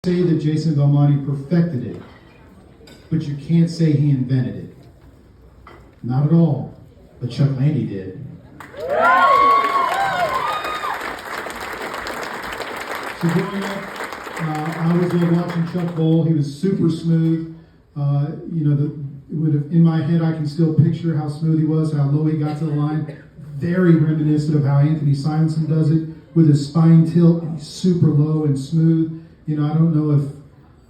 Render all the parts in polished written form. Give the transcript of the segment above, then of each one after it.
Say that Jason Belmonte perfected it, but you can't say he invented it. Not at all, but Chuck Lande did. So growing up, I was watching Chuck bowl. He was super smooth. In my head, I can still picture how smooth he was, how low he got to the line. Very reminiscent of how Anthony Simonson does it with his spine tilt. He's super low and smooth. I don't know if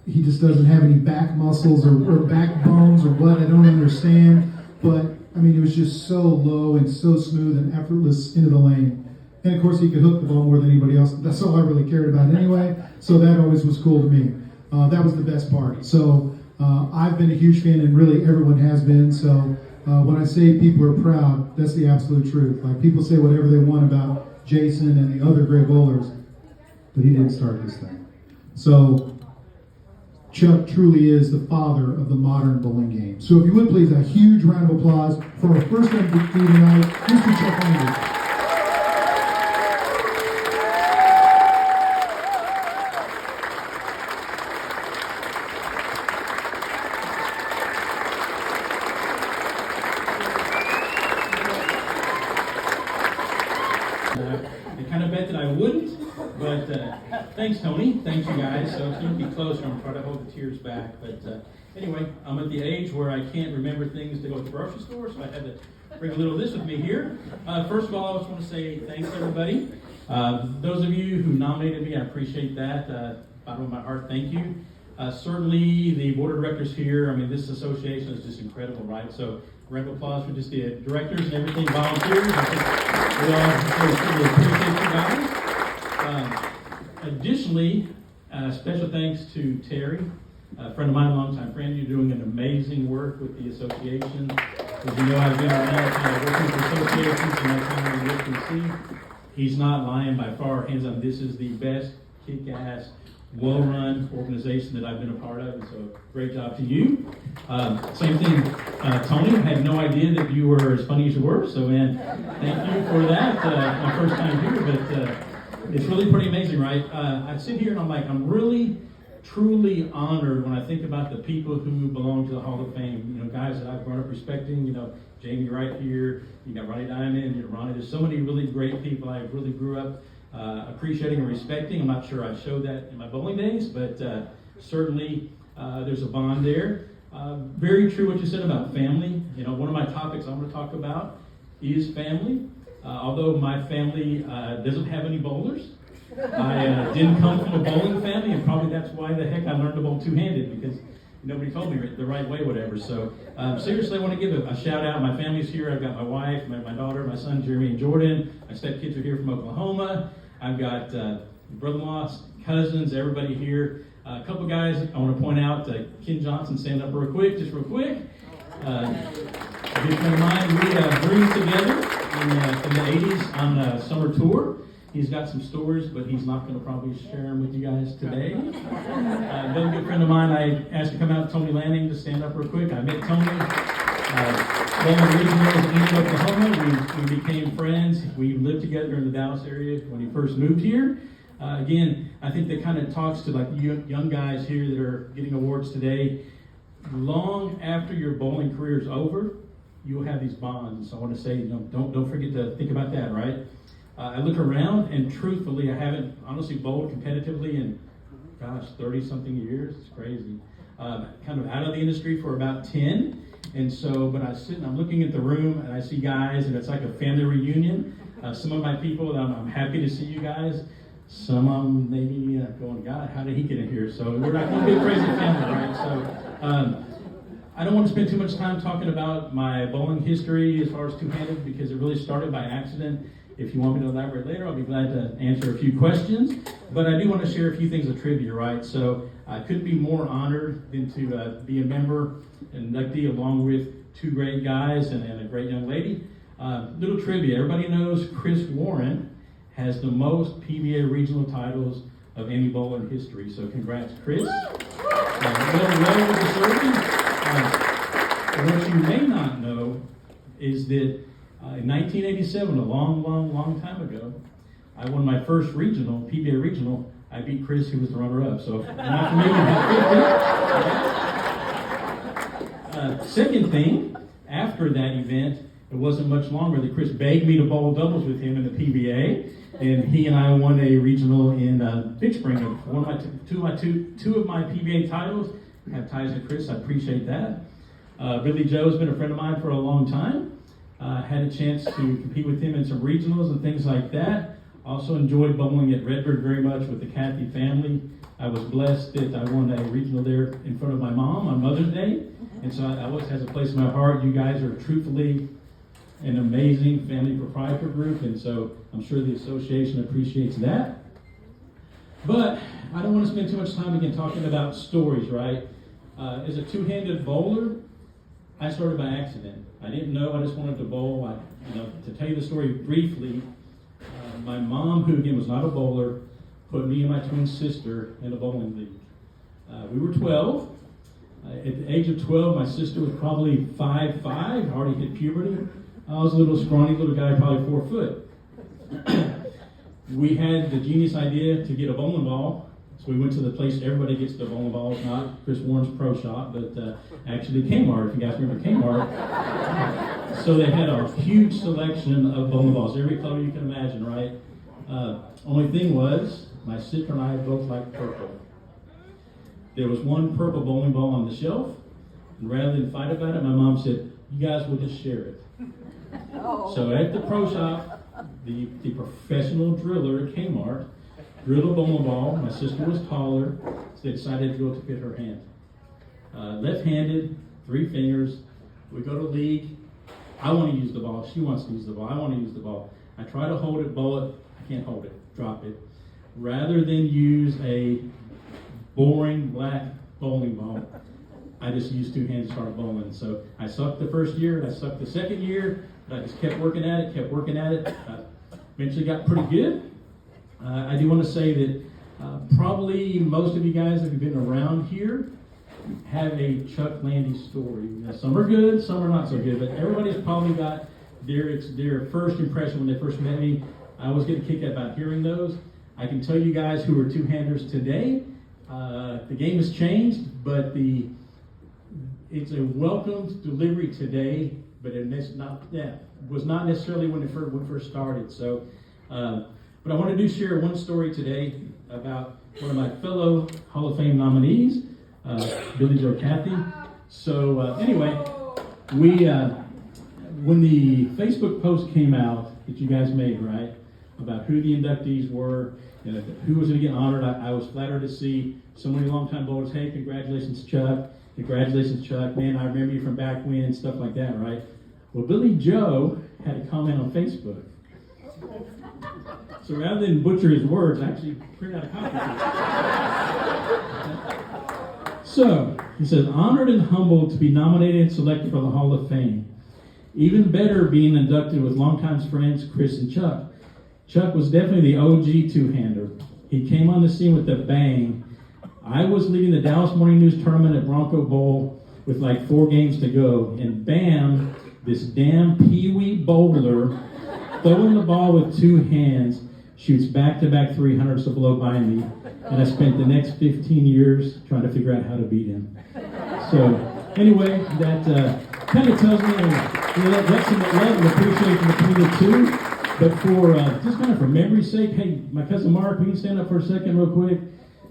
he just doesn't have any back muscles or back bones or what. I don't understand. But, it was just so low and so smooth and effortless into the lane. And, of course, he could hook the ball more than anybody else. That's all I really cared about anyway. So that always was cool to me. That was the best part. So I've been a huge fan, and really everyone has been. So when I say people are proud, that's the absolute truth. Like, people say whatever they want about Jason and the other great bowlers, but he didn't start this thing. So Chuck truly is the father of the modern bowling game. So if you would please, a huge round of applause for our first MVP tonight, Mr. Chuck Lande. I kind of bet that I wouldn't, but thanks, Tony. Thanks, you guys. So you can be closer. I'm going to try to hold the tears back. But anyway, I'm at the age where I can't remember things to go to the grocery store, so I had to bring a little of this with me here. First of all, I just want to say thanks, everybody. Those of you who nominated me, I appreciate that. Bottom of my heart, thank you. Certainly, the board of directors here, this association is just incredible, right? So, round of applause for just the directors and everything, volunteers. I think we all really appreciate you guys. Additionally, special thanks to Terry, a friend of mine, a longtime friend. You're doing an amazing work with the association. As you know, I've been around working for associations, and that's how we look and see. He's not lying by far, hands on. This is the best kick-ass, well-run organization that I've been a part of, and so great job to you. Same thing, Tony. I had no idea that you were as funny as you were, so man, thank you for that. My first time here, but it's really pretty amazing, right? I sit here and I'm like, I'm really, truly honored when I think about the people who belong to the Hall of Fame. Guys that I've grown up respecting. Jamie right here. You got Ronnie Diamond. Ronnie. There's so many really great people I really grew up appreciating and respecting. I'm not sure I showed that in my bowling days, but certainly there's a bond there. Very true what you said about family. One of my topics I'm going to talk about is family. Although my family doesn't have any bowlers, I didn't come from a bowling family, and probably that's why the heck I learned to bowl two-handed, because nobody told me the right way, whatever. So seriously, I want to give a shout out. My family's here. I've got my wife, my daughter, my son, Jeremy and Jordan. My stepkids are here from Oklahoma. I've got brother-in-law, cousins, everybody here. A couple guys I want to point out. Ken Johnson, stand up real quick. A good friend of mine. We breathed together in the 80s on a summer tour. He's got some stories, but he's not going to probably share them with you guys today. Another good friend of mine, I asked to come out, Tony Lanning, to stand up real quick. I met Tony. One originally in Oklahoma. We became friends. We lived together in the Dallas area when he first moved here. Again, I think that kind of talks to like young guys here that are getting awards today. Long after your bowling career is over, you will have these bonds. So I want to say, don't forget to think about that, right? I look around, and truthfully, I haven't honestly bowled competitively in, 30-something years. It's crazy. Kind of out of the industry for about 10. And so, but I sit and I'm looking at the room, and I see guys, and it's like a family reunion. Some of my people, I'm happy to see you guys. Some of them maybe going, God, how did he get in here? So we're not going to be a crazy family, right? So I don't want to spend too much time talking about my bowling history as far as two-handed, because it really started by accident. If you want me to elaborate later, I'll be glad to answer a few questions. But I do want to share a few things of trivia, right? So I couldn't be more honored than to be a member and inductee along with two great guys and a great young lady. Little trivia. Everybody knows Chris Warren has the most PBA regional titles of any bowler in history. So congrats, Chris. Well deserving. What you may not know is that in 1987, a long time ago, I won my first regional, PBA regional. I beat Chris, who was the runner-up. So if you're not familiar with second thing, after that event, it wasn't much longer that Chris begged me to bowl doubles with him in the PBA, and he and I won a regional in Big Spring. Two of my PBA titles have ties to Chris. I appreciate that. Billy Joe has been a friend of mine for a long time. Had a chance to compete with him in some regionals and things like that. Also enjoyed bowling at Redbird very much with the Cathey family. I was blessed that I won a regional there in front of my mom on Mother's Day, and so I always has a place in my heart. You guys are truthfully an amazing family proprietor group, and so I'm sure the association appreciates that. But I don't want to spend too much time again talking about stories, right? As a two-handed bowler, I started by accident. I didn't know, I just wanted to bowl. To tell you the story briefly, my mom, who again was not a bowler, put me and my twin sister in a bowling league. We were 12. At the age of 12, my sister was probably 5'5", already hit puberty. I was a little scrawny little guy, probably 4 foot. We had the genius idea to get a bowling ball. So we went to the place everybody gets the bowling balls, not Chris Warren's Pro Shop, but actually Kmart, if you guys remember Kmart. So they had a huge selection of bowling balls, every color you can imagine, right? Only thing was, my sister and I both liked purple. There was one purple bowling ball on the shelf, and rather than fight about it, my mom said, "You guys will just share it." So at the Pro Shop, the professional driller at Kmart drilled a bowling ball. My sister was taller, so they decided to go to fit her hand. Left-handed, 3 fingers. We go to league. I want to use the ball. She wants to use the ball. I want to use the ball. I try to hold it, bowl it. I can't hold it. Drop it. Rather than use a boring black bowling ball, I just used 2 hands to start bowling. So I sucked the first year, and I sucked the second year, but I just kept working at it. Eventually got pretty good. I do want to say that probably most of you guys that have been around here have a Chuck Lande story. Now, some are good, some are not so good, but everybody's probably got their first impression when they first met me. I always get a kick about hearing those. I can tell you guys who are two-handers today, the game has changed, but it's a welcomed delivery today, but was not necessarily when it first started. So. But I want to share one story today about one of my fellow Hall of Fame nominees, Billy Joe Cathey. So anyway, when the Facebook post came out that you guys made, right, about who the inductees were, who was going to get honored, I was flattered to see so many longtime bowlers. Hey, congratulations, Chuck. Congratulations, Chuck. Man, I remember you from back when, stuff like that, right? Well, Billy Joe had a comment on Facebook. So rather than butcher his words, I actually printed out a copy. So, he says, honored and humbled to be nominated and selected for the Hall of Fame. Even better being inducted with longtime friends Chris and Chuck. Chuck was definitely the OG two-hander. He came on the scene with a bang. I was leading the Dallas Morning News tournament at Bronco Bowl with like 4 games to go, and bam, this damn peewee bowler throwing the ball with 2 hands, shoots back-to-back 300s to blow by me, and I spent the next 15 years trying to figure out how to beat him. So, anyway, that kind of tells me that's some love and appreciation between the two. But for just kind of for memory's sake, hey, my cousin Mark, will you stand up for a second real quick?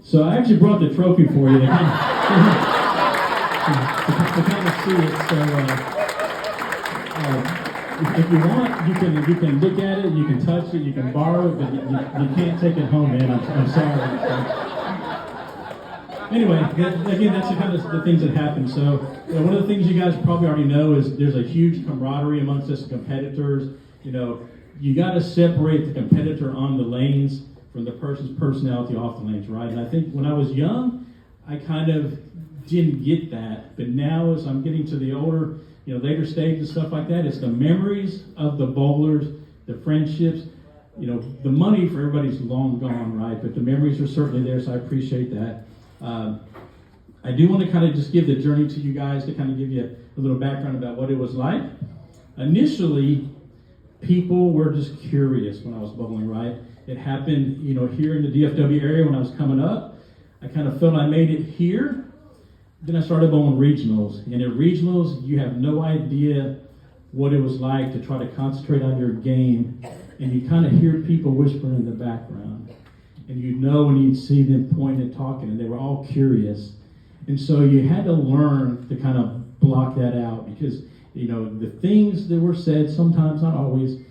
So I actually brought the trophy for you to kind of see it. So. If you want, you can look at it, you can touch it, you can borrow it, but you can't take it home, man. I'm sorry. So, anyway, again, that's the kind of the things that happen. So one of the things you guys probably already know is there's a huge camaraderie amongst us competitors. You got to separate the competitor on the lanes from the person's personality off the lanes, right? And I think when I was young, I kind of didn't get that, but now as I'm getting to the older, later stage and stuff like that, it's the memories of the bowlers, the friendships. The money for everybody's long gone, right? But the memories are certainly there, so I appreciate that. I do want to kind of just give the journey to you guys to kind of give you a little background about what it was like. Initially, people were just curious when I was bowling, right? It happened, here in the DFW area when I was coming up. I kind of felt I made it here. Then I started bowling regionals. And at regionals, you have no idea what it was like to try to concentrate on your game. And you kind of hear people whispering in the background. And you'd know when you'd see them pointing and talking, and they were all curious. And so you had to learn to kind of block that out because, the things that were said, sometimes, not always,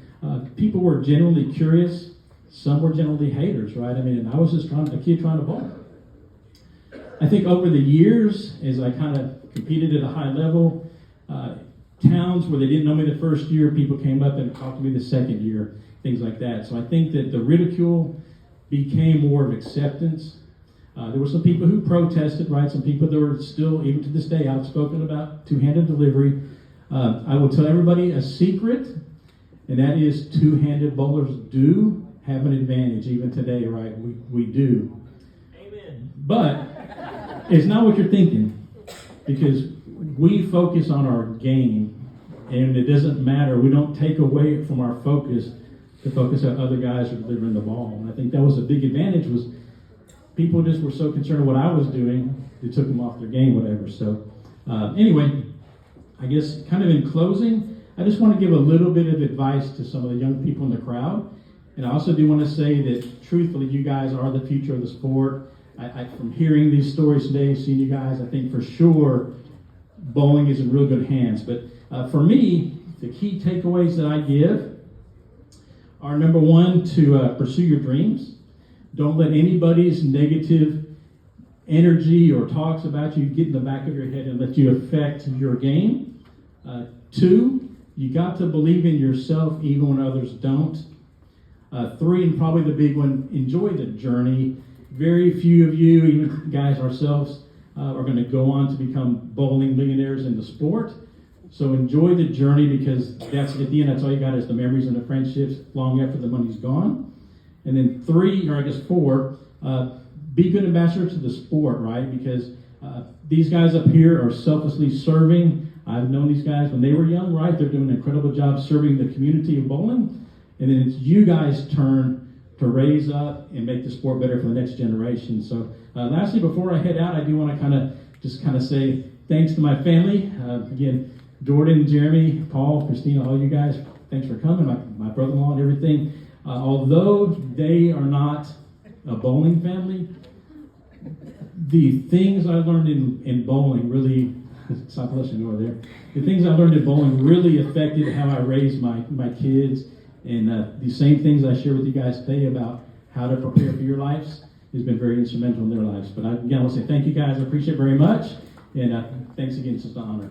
people were genuinely curious. Some were genuinely haters, right? And I was just a kid trying to bowl. I think over the years, as I kind of competed at a high level, towns where they didn't know me the first year, people came up and talked to me the second year, things like that. So I think that the ridicule became more of acceptance. There were some people who protested, right? Some people that were still, even to this day, outspoken about two-handed delivery. I will tell everybody a secret, and that is two-handed bowlers do have an advantage even today, right? We do. Amen. But it's not what you're thinking, because we focus on our game, and it doesn't matter. We don't take away from our focus to focus on other guys who are delivering the ball. And I think that was a big advantage, was people just were so concerned with what I was doing, they took them off their game, whatever. So anyway, I guess kind of in closing, I just want to give a little bit of advice to some of the young people in the crowd. And I also do want to say that, truthfully, you guys are the future of the sport. From hearing these stories today, seeing you guys, I think for sure bowling is in real good hands. But for me, the key takeaways that I give are, number one, to pursue your dreams. Don't let anybody's negative energy or talks about you get in the back of your head and let you affect your game. Two, you got to believe in yourself even when others don't. Three, and probably the big one, enjoy the journey. Very few of you, even guys ourselves, are going to go on to become bowling millionaires in the sport. So enjoy the journey, because that's at the end, that's all you got is the memories and the friendships long after the money's gone. And then three, or I guess four, be good ambassadors to the sport, right? Because these guys up here are selflessly serving. I've known these guys when they were young, right? They're doing an incredible job serving the community of bowling. And then it's you guys' turn to raise up and make the sport better for the next generation. So lastly, before I head out, I do want to kind of say thanks to my family. Again, Jordan, Jeremy, Paul, Christina, all you guys, thanks for coming. My brother-in-law and everything. Although they are not a bowling family, the things I learned in bowling really, stop listening over there. The things I learned in bowling really affected how I raised my kids. And the same things I share with you guys today about how to prepare for your lives has been very instrumental in their lives. But again, I want to say thank you guys. I appreciate it very much. And thanks again. It's just an honor.